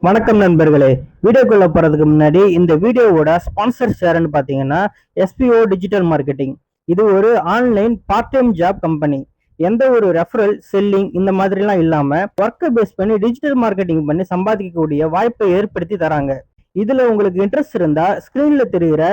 வணக்கம் நண்பர்களே. வீடியோக்குள்ள போறதுக்கு முன்னாடி இந்த வீடியோவோட ஸ்பான்சர் ஷேர்னு பாத்தீங்கன்னா எஸ்பிஓ டிஜிட்டல் மார்க்கெட்டிங். இது ஒரு online part time job company. எந்த ஒரு ரெஃபரல் செல்லிங் இந்த மாதிரிலாம் இல்லாம ஒர்க்கை பேஸ் பண்ணி டிஜிட்டல் மார்க்கெட்டிங் பண்ணி சம்பாதிக்கக்கூடிய வாய்ப்பை ஏற்படுத்தி தராங்க. இதுல உங்களுக்கு இன்ட்ரெஸ்ட் இருந்தா ஸ்கிரீன்ல தெரிகிற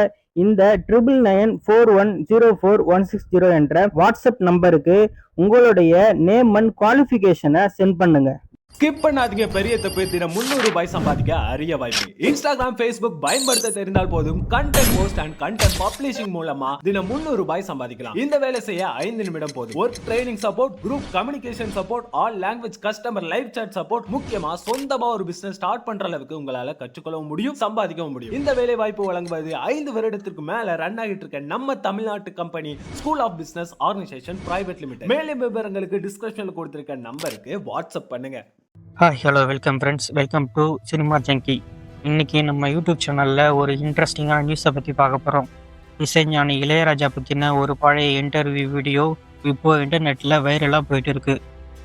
இந்த 9994104160 என்ற வாட்ஸ்அப் நம்பருக்கு உங்களுடைய நேம் அண்ட் குவாலிஃபிகேஷனை சென்ட் பண்ணுங்க. ஸ்கிப் பண்ணாதீங்க. பெரிய தப்பு. தினம் ₹300 சம்பாதிக்க அரிய வாய்ப்பு. இன்ஸ்டாகிராம், ஃபேஸ்புக் பயன்படுத்த தெரிந்தால் போதும். Content post and content publishing மூலமா தினம் ₹300 சம்பாதிக்கலாம். இந்த வேலை செய்ய 5 நிமிடம் போதும். Work training support, group communication support, all language customer live chat support, முக்கியமா சொந்தமா ஒரு பிசினஸ் ஸ்டார்ட் பண்ற அளவுக்கு உங்களால கற்றுக்கொள்ளவும் முடியும், சம்பாதிக்கவும் முடியும். இந்த வேலை வாய்ப்பு வழங்குவது 5 வருடத்திற்கு மேல ரன் ஆகிட்டு இருக்க நம்ம தமிழ்நாட்டு company school of business organization private limited. மேலும் விவரங்களுக்கு டிஸ்கிரிப்ஷன்ல கொடுத்திருக்க நம்பருக்கு வாட்ஸ்அப் பண்ணுங்க. Hello, welcome friends, welcome to cinema junky. இன்றைக்கி நம்ம யூடியூப் சேனலில் ஒரு இன்ட்ரெஸ்டிங்கான நியூஸை பற்றி பார்க்க போகிறோம். இசைஞானி இளையராஜா பற்றின ஒரு பழைய இன்டர்வியூ வீடியோ இப்போது இன்டர்நெட்டில் வைரலாக போயிட்டு இருக்கு.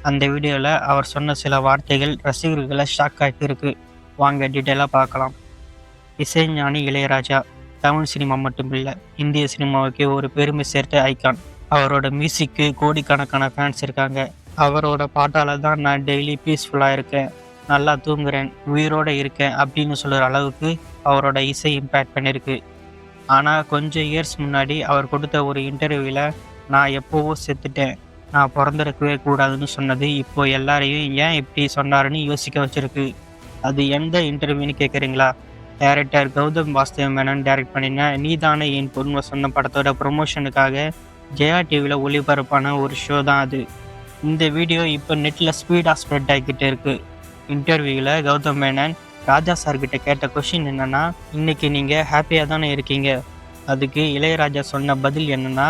அந்த வீடியோவில் அவர் சொன்ன சில வார்த்தைகள் ரசிகர்களை ஷாக் ஆகிட்டு இருக்கு. வாங்க டீட்டெயிலாக பார்க்கலாம். இசைஞானி இளையராஜா தமிழ் சினிமா மட்டுமில்லை, இந்திய சினிமாவுக்கு ஒரு பெருமை சேர்த்த ஐகான். அவரோட மியூசிக்கு கோடிக்கணக்கான ஃபேன்ஸ் இருக்காங்க. அவரோட பாட்டால் தான் நான் டெய்லி பீஸ்ஃபுல்லாக இருக்கேன், நல்லா தூங்குறேன், உயிரோடு இருக்கேன் அப்படின்னு சொல்கிற அளவுக்கு அவரோட இசை இம்பேக்ட் பண்ணியிருக்கு. ஆனால் கொஞ்சம் இயர்ஸ் முன்னாடி அவர் கொடுத்த ஒரு இன்டர்வியூவில் நான் எப்போவோ செத்துட்டேன், நான் பிறந்திருக்கவே கூடாதுன்னு சொன்னது இப்போ எல்லாரையும் ஏன் இப்படி சொன்னாருன்னு யோசிக்க வச்சுருக்கு. அது எந்த இன்டர்வியூன்னு கேட்குறீங்களா? டைரக்டர் கௌதம் வாசுதேவ மேனன் டைரக்ட் பண்ணின நீதானே என் பொண்ணு சொன்ன படத்தோட ப்ரொமோஷனுக்காக ஜெயா டிவியில் ஒளிபரப்பான ஒரு ஷோ தான் அது. இந்த வீடியோ இப்போ நெட்டில் ஸ்பீடாக ஸ்ப்ரெட் ஆகிக்கிட்டு இருக்குது. இன்டர்வியூவில் கௌதம் மேனன் ராஜா சார்கிட்ட கேட்ட கொஷின் என்னென்னா, இன்றைக்கி நீங்கள் ஹாப்பியாக தானே இருக்கீங்க? அதுக்கு இளையராஜா சொன்ன பதில் என்னென்னா,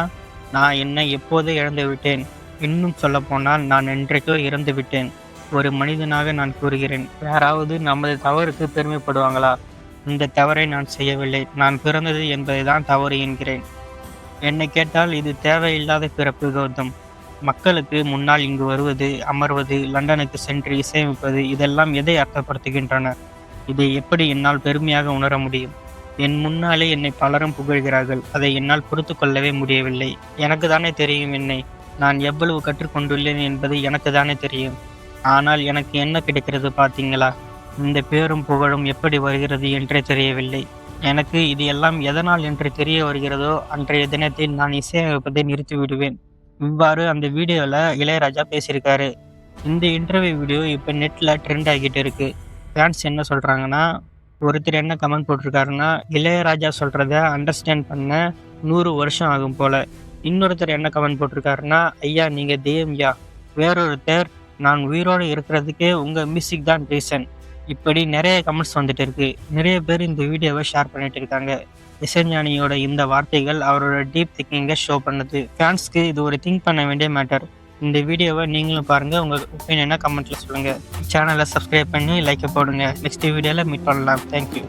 நான் என்னை எப்போதே இழந்து விட்டேன், இன்னும் சொல்லப்போனால் நான் என்றைக்கோ இறந்து விட்டேன். ஒரு மனிதனாக நான் கூறுகிறேன், யாராவது நமது தவறுக்கு பெருமைப்படுவாங்களா? இந்த தவறை நான் செய்யவில்லை, நான் பிறந்தது என்பதை தான் தவறு என்கிறேன். என்னை கேட்டால் இது தேவையில்லாத பிறப்பு கௌதம். மக்களுக்கு முன்னால் இங்கு வருவது, அமர்வது, லண்டனுக்கு சென்று இசையமைப்பது, இதெல்லாம் எதை அர்த்தப்படுத்துகின்றன? இதை எப்படி என்னால் பெருமையாக உணர முடியும்? என் முன்னாலே என்னை பலரும் புகழ்கிறார்கள், அதை என்னால் பொறுத்து கொள்ளவே முடியவில்லை. எனக்கு தானே தெரியும் என்னை, நான் எவ்வளவு கற்றுக்கொண்டுள்ளேன் என்பது எனக்கு தானே தெரியும். ஆனால் எனக்கு என்ன கிடைக்கிறது பார்த்தீங்களா? இந்த பேரும் புகழும் எப்படி வருகிறது என்றே தெரியவில்லை. எனக்கு இது எல்லாம் எதனால் என்று தெரிய வருகிறதோ அன்றைய தினத்தில் நான் இசையமைப்பதை நிறுத்திவிடுவேன். இவ்வாறு அந்த வீடியோவில் இளையராஜா பேசியிருக்காரு. இந்த இன்டர்வியூ வீடியோ இப்போ நெட்டில் ட்ரெண்ட் ஆகிட்டு இருக்கு. ஃபேன்ஸ் என்ன சொல்கிறாங்கன்னா, ஒருத்தர் என்ன கமெண்ட் போட்டிருக்காருன்னா, இளையராஜா சொல்கிறத அண்டர்ஸ்டாண்ட் பண்ண 100 வருஷம் ஆகும் போல். இன்னொருத்தர் என்ன கமெண்ட் போட்டிருக்காருன்னா, ஐயா நீங்கள் தெய்வம்யா. வேறொருத்தர், நான் உயிரோடு இருக்கிறதுக்கே உங்கள் மியூசிக் தான் ரீசன். இப்படி நிறைய கமெண்ட்ஸ் வந்துட்டு இருக்கு. நிறைய பேர் இந்த வீடியோவை ஷேர் பண்ணிட்டு இருக்காங்க. இசைஞானியோட இந்த வார்த்தைகள் அவரோட டீப் திங்கிங்கை ஷோ பண்ணுது. ஃபேன்ஸ்க்கு இது ஒரு திங்க் பண்ண வேண்டிய மேட்டர். இந்த வீடியோவை நீங்களும் பாருங்கள், உங்கள் ஒப்பீனியனை கமெண்ட்டில் சொல்லுங்கள். சேனலை சப்ஸ்கிரைப் பண்ணி லைக்கை போடுங்க. நெக்ஸ்ட் வீடியோவில் மீட் பண்ணலாம். தேங்க்யூ.